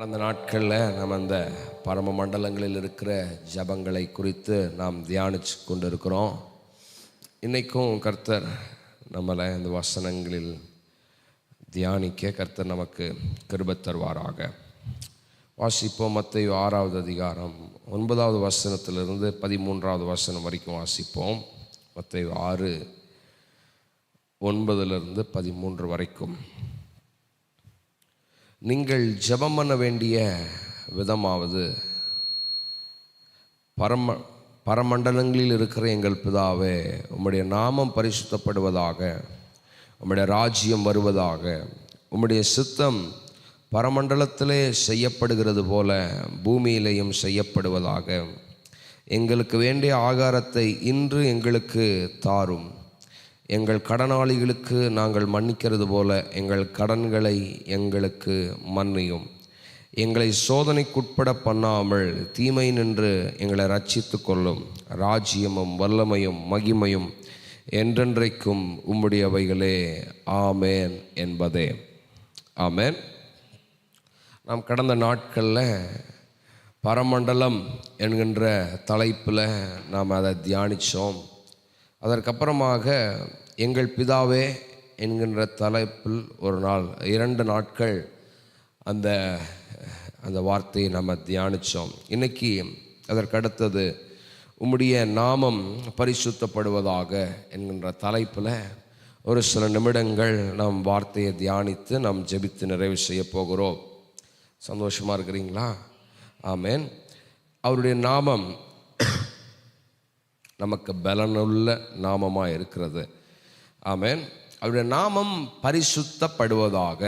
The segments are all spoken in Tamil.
கடந்த நாட்களில் நம்ம அந்த பரம மண்டலங்களில் இருக்கிற ஜபங்களை குறித்து நாம் தியானித்து கொண்டு இருக்கிறோம். இன்றைக்கும் கர்த்தர் நம்மளை இந்த வசனங்களில் தியானிக்க கர்த்தர் நமக்கு கிருபை தருவாராக. வாசிப்போம். மத்தேயு 6வது அதிகாரம் 9வது வசனத்திலிருந்து 13வது வசனம் வரைக்கும் வாசிப்போம். மத்தேயு 6 9லிருந்து 13 வரைக்கும். நீங்கள் ஜெபம் பண்ண வேண்டிய விதமாவது, பரமண்டலங்களில் இருக்கிற எங்கள் பிதாவே, உம்முடைய நாமம் பரிசுத்தப்படுவதாக, உம்முடைய ராஜ்யம் வருவதாக, உம்முடைய சித்தம் பரமண்டலத்திலே செய்யப்படுகிறது போல பூமியிலேயும் செய்யப்படுவதாக. எங்களுக்கு வேண்டிய ஆகாரத்தை இன்று எங்களுக்கு தாரும். எங்கள் கடனாளிகளுக்கு நாங்கள் மன்னிக்கிறது போல எங்கள் கடன்களை எங்களுக்கு மன்னியும். எங்களை சோதனைக்குட்பட பண்ணாமல் தீமை நின்று எங்களை ரட்சித்து கொள்ளும். ராஜ்யமும் வல்லமையும் மகிமையும் என்றென்றைக்கும் உம்முடையவைகளே, ஆமேன் என்பதே. ஆமேன். நாம் கடந்த நாட்களில் பரமண்டலம் என்கின்ற தலைப்பில் நாம் அதை தியானித்தோம். அதற்கப்புறமாக எங்கள் பிதாவே என்கின்ற தலைப்பில் ஒரு நாள் 2 நாட்கள் அந்த வார்த்தையை நம்ம தியானித்தோம். இன்றைக்கி அதற்கடுத்தது உம்முடைய நாமம் பரிசுத்தப்படுவதாக என்கின்ற தலைப்பில் ஒரு சில நிமிடங்கள் நாம் வார்த்தையை தியானித்து நாம் ஜெபித்து நிறைவு செய்ய போகிறோம். சந்தோஷமாக இருக்கிறீங்களா? ஆமேன். அவருடைய நாமம் நமக்கு பலனுள்ள நாமமாக இருக்கிறது. ஆமேன். அவருடைய நாமம் பரிசுத்தப்படுவதாக.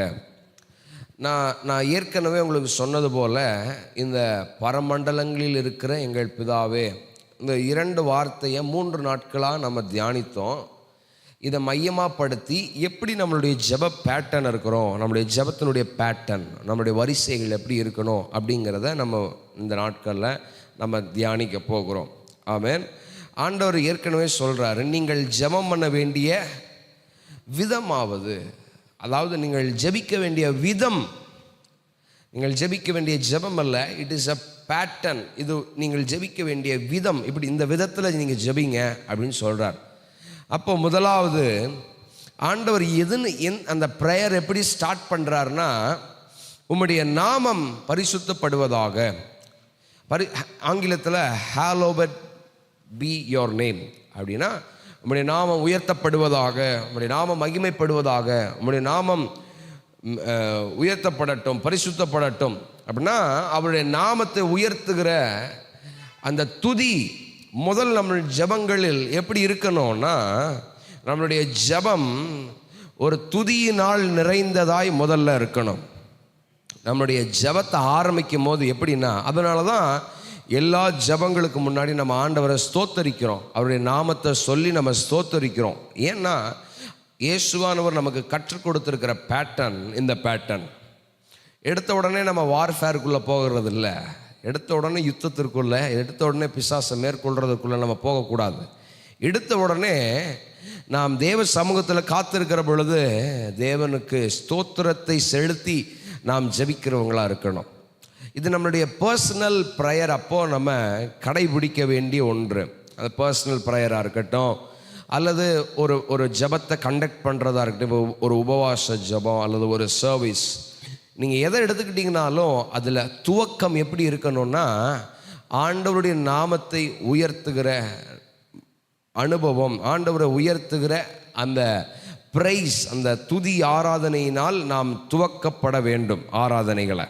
நான் ஏற்கனவே உங்களுக்கு சொன்னது போல் இந்த பரமண்டலங்களில் இருக்கிற எங்கள் பிதாவே, இந்த 2 வார்த்தையை 3 நாட்களாக நம்ம தியானித்தோம். இதை மையமாகப்படுத்தி எப்படி நம்மளுடைய ஜெப பேட்டர்ன் இருக்கிறோம், நம்மளுடைய ஜெபத்தினுடைய பேட்டர்ன், நம்மளுடைய வரிசைகள் எப்படி இருக்கணும் அப்படிங்கிறத நம்ம இந்த நாட்களில் நம்ம தியானிக்க போகிறோம். ஆமேன். ஆண்டவர் ஏற்கனவே சொல்கிறாரு, நீங்கள் ஜெபம் பண்ண வேண்டிய விதமாவது, அதாவது நீங்கள் ஜெபிக்க வேண்டிய விதம், நீங்கள் ஜெபிக்க வேண்டிய ஜெபம் அல்ல, இட் இஸ் அ பேட்டர்ன். இது நீங்கள் ஜெபிக்க வேண்டிய விதம், இப்படி இந்த விதத்தில் நீங்கள் ஜெபிங்க அப்படின்னு சொல்கிறார். அப்போ முதலாவது ஆண்டவர் அந்த ப்ரேயர் எப்படி ஸ்டார்ட் பண்ணுறாருன்னா, உம்முடைய நாமம் பரிசுத்தப்படுவதாக. ஆங்கிலத்தில் ஹாலோவட் பி யோர் நேம் அப்படின்னா, உம்முடைய நாமம் உயர்த்தப்படுவதாக, உம்முடைய நாமம் மகிமைப்படுவதாக, உம்முடைய நாமம் உயர்த்தப்படட்டும், பரிசுத்தப்படட்டும் அப்படின்னா, அவருடைய நாமத்தை உயர்த்துகிற அந்த துதி முதல் நம்ம ஜெபங்களில் எப்படி இருக்கணும்னா, நம்மளுடைய ஜெபம் ஒரு துதியினால் நிறைந்ததாய் முதல்ல இருக்கணும். நம்மளுடைய ஜெபத்தை ஆரம்பிக்கும் போது எப்படின்னா, அதனால தான் எல்லா ஜெபங்களுக்கு முன்னாடி நம்ம ஆண்டவரை ஸ்தோத்தரிக்கிறோம், அவருடைய நாமத்தை சொல்லி நம்ம ஸ்தோத்தரிக்கிறோம். ஏன்னா இயேசுவானவர் நமக்கு கற்றுக் கொடுத்துருக்கிற பேட்டர்ன் இந்த பேட்டர்ன். எடுத்த உடனே நம்ம வார்ஃபேருக்குள்ளே போகிறது இல்லை, எடுத்த உடனே யுத்தத்திற்குள்ளே, எடுத்த உடனே பிசாசை மேற்கொள்கிறதுக்குள்ளே நம்ம போகக்கூடாது. எடுத்த உடனே நாம் தேவ சமூகத்தில் காத்திருக்கிற பொழுது தேவனுக்கு ஸ்தோத்திரத்தை செலுத்தி நாம் ஜெபிக்கிறவங்களாக இருக்கணும். இது நம்மளுடைய பர்சனல் ப்ரேயர். அப்போது நம்ம கடைபிடிக்க வேண்டிய ஒன்று. அது பர்சனல் ப்ரேயராக இருக்கட்டும், அல்லது ஒரு ஜெபத்தை கண்டக்ட் பண்ணுறதா இருக்கட்டும், இப்போ ஒரு உபவாச ஜெபம் அல்லது ஒரு சர்வீஸ், நீங்கள் எதை எடுத்துக்கிட்டிங்கனாலும் அதில் துவக்கம் எப்படி இருக்கணும்னா, ஆண்டவருடைய நாமத்தை உயர்த்துகிற அனுபவம், ஆண்டவரை உயர்த்துகிற அந்த பிரைஸ், அந்த துதி ஆராதனையினால் நாம் துவக்கப்பட வேண்டும் ஆராதனைகளை.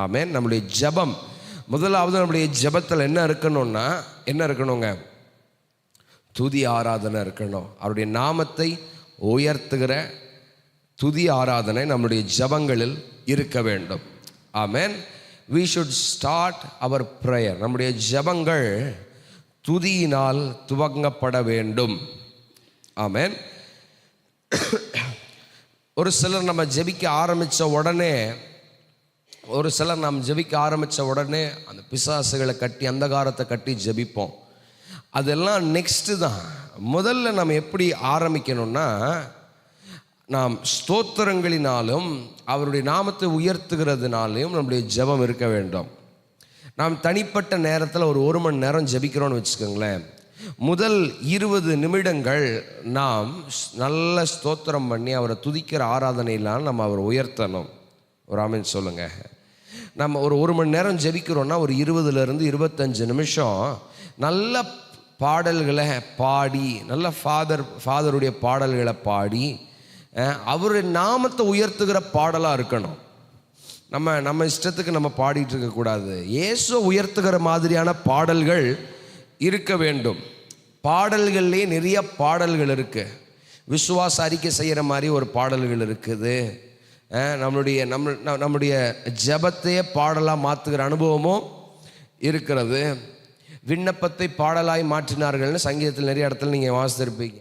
ஆமேன். நம்முடைய ஜெபம் முதலாவது, நம்முடைய ஜெபத்தில் என்ன இருக்கணுங்க? துதி ஆராதனை இருக்கணும். அவருடைய நாமத்தை உயர்த்துகிற துதி ஆராதனை நம்முடைய ஜெபங்களில் இருக்க வேண்டும். ஆமேன். we should start our prayer, நம்முடைய ஜெபங்கள் துதியினால் துவங்கப்பட வேண்டும். ஆமேன். ஒரு சிலர் நம்ம ஜெபிக்க ஆரம்பித்த உடனே அந்த பிசாசுகளை கட்டி, அந்தகாரத்தை கட்டி ஜெபிப்போம். அதெல்லாம் நெக்ஸ்ட்டு தான். முதல்ல நம்ம எப்படி ஆரம்பிக்கணும்னா, நாம் ஸ்தோத்திரங்களினாலும் அவருடைய நாமத்தை உயர்த்துகிறதுனாலையும் நம்முடைய ஜெபம் இருக்க வேண்டும். நாம் தனிப்பட்ட நேரத்தில் ஒரு மணி நேரம் ஜெபிக்கிறோன்னு வச்சுக்கோங்களேன். முதல் 20 நிமிடங்கள் நாம் நல்ல ஸ்தோத்திரம் பண்ணி அவரை துதிக்கிற ஆராதனையினால் நம்ம அவரை உயர்த்தணும். ஒரு ஆமென் சொல்லுங்க. நம்ம ஒரு மணி நேரம் ஜெபிக்கிறோன்னா ஒரு 20லேருந்து 25 நிமிஷம் நல்ல பாடல்களை பாடி, நல்ல ஃபாதருடைய பாடல்களை பாடி அவருடைய நாமத்தை உயர்த்துகிற பாடலாக இருக்கணும். நம்ம இஷ்டத்துக்கு நம்ம பாடிட்டு இருக்கக்கூடாது. இயேசுவை உயர்த்துகிற மாதிரியான பாடல்கள் இருக்க வேண்டும். பாடல்கள்லேயே நிறைய பாடல்கள் இருக்குது. விசுவாச அறிக்கை செய்கிற மாதிரி ஒரு பாடல்கள் இருக்குது. நம்முடைய ஜெபத்தையே பாடலாக மாற்றுகிற அனுபவமும் இருக்கிறது. விண்ணப்பத்தை பாடலாய் மாற்றினார்கள்னு சங்கீதத்தில் நிறைய இடத்துல நீங்கள் வாசித்திருப்பீங்க.